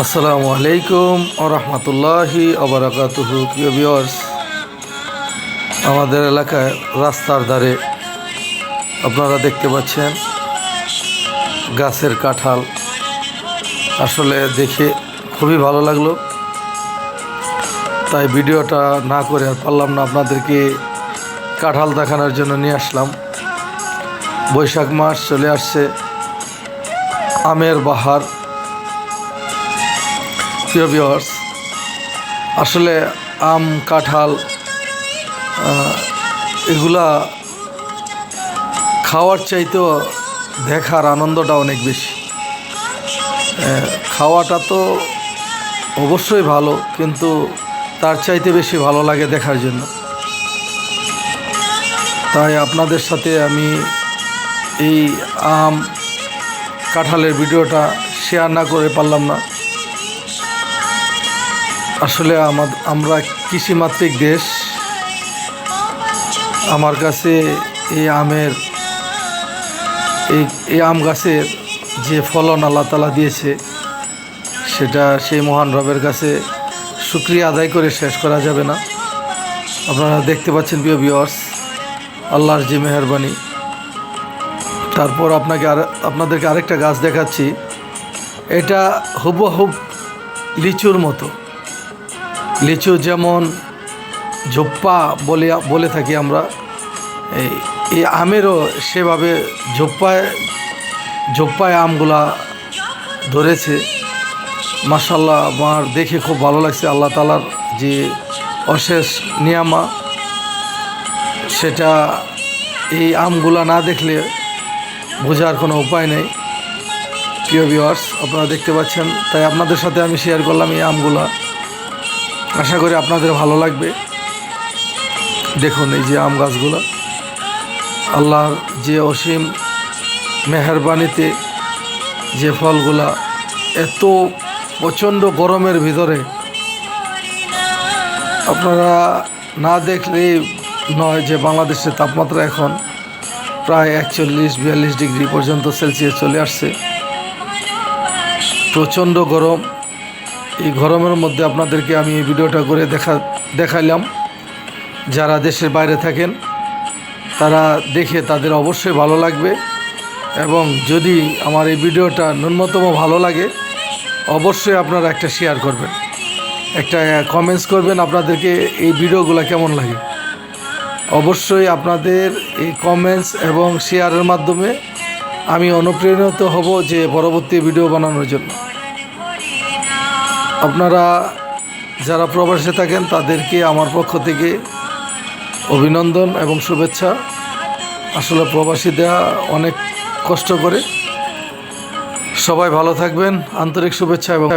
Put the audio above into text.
আসসালামু আলাইকুম ওয়া রাহমাতুল্লাহি ওয়া বারাকাতুহু। প্রিয় ভিউয়ার্স, আমাদের এলাকায় রাস্তার ধারে আপনারা দেখতে পাচ্ছেন গাছের কাঁঠাল। আসলে দেখে খুবই ভালো লাগলো, তাই ভিডিওটা না করে আর পারলাম না, আপনাদেরকে কাঁঠাল দেখানোর জন্য নিয়ে আসলাম। বৈশাখ মাস চলে আসছে, আমের বাহার। প্রিয় ভিউয়ার্স, আসলে আম কাঁঠাল এগুলা খাওয়ার চাইতেও দেখার আনন্দটা অনেক বেশি। খাওয়াটা তো অবশ্যই ভালো, কিন্তু তার চাইতে বেশি ভালো লাগে দেখার জন্য। তাই আপনাদের সাথে আমি এই আম কাঁঠালের ভিডিওটা শেয়ার না করে পারলাম না। আসলে আমরা কৃষিমাত্রিক দেশ। আমার কাছে এই আম গাছের যে ফলন আল্লাহ তাআলা দিয়েছে, সেটা সেই মহান রবের কাছে শুকরিয়া আদায় করে শেষ করা যাবে না। আপনারা দেখতে পাচ্ছেন প্রিয় ভিউয়ার্স, আল্লাহর যে মেহেরবানি। তারপর আপনাদেরকে আরেকটা গাছ দেখাচ্ছি। এটা হুবহুব লিচুর মতো। লিচু যেমন ঝোপ্পা বলে থাকি আমরা, এই আমেরও সেভাবে ঝোপ্পায় আমগুলা ধরেছে। মাশাআল্লাহ, আমার দেখে খুব ভালো লাগছে। আল্লাহ তাআলার যে অশেষ নিয়ামা, সেটা এই আমগুলা না দেখলে বোঝার কোনো উপায় নেই। প্রিয় ভিউয়ার্স, আপনারা দেখতে পাচ্ছেন, তাই আপনাদের সাথে আমি শেয়ার করলাম এই আমগুলা। আশা করি আপনাদের ভালো লাগবে। দেখুন এই যে আম গাছগুলো, আল্লাহর যে অসীম মেহেরবানিতে যে ফলগুলা, এত প্রচণ্ড গরমের ভিতরে আপনারা না দেখলেই নয় যে বাংলাদেশের তাপমাত্রা এখন প্রায় 41-42 ডিগ্রি পর্যন্ত সেলসিয়াস চলে আসছে। প্রচণ্ড গরম। এই গরমের মধ্যে আপনাদেরকে আমি এই ভিডিওটা করে দেখাইলাম। যারা দেশের বাইরে থাকেন তারা দেখে তাদের অবশ্যই ভালো লাগবে, এবং যদি আমার এই ভিডিওটা ন্যূনতম ভালো লাগে, অবশ্যই আপনারা একটা শেয়ার করবেন, একটা কমেন্টস করবেন আপনাদেরকে এই ভিডিওগুলো কেমন লাগে। অবশ্যই আপনাদের এই কমেন্টস এবং শেয়ারের মাধ্যমে আমি অনুপ্রেরিত হব যে পরবর্তী ভিডিও বানানোর জন্য। আপনারা যারা প্রবাসে থাকেন তাদেরকে আমার পক্ষ থেকে অভিনন্দন এবং শুভেচ্ছা। আসলে প্রবাসীরা অনেক কষ্ট করে। সবাই ভালো থাকবেন। আন্তরিক শুভেচ্ছা এবং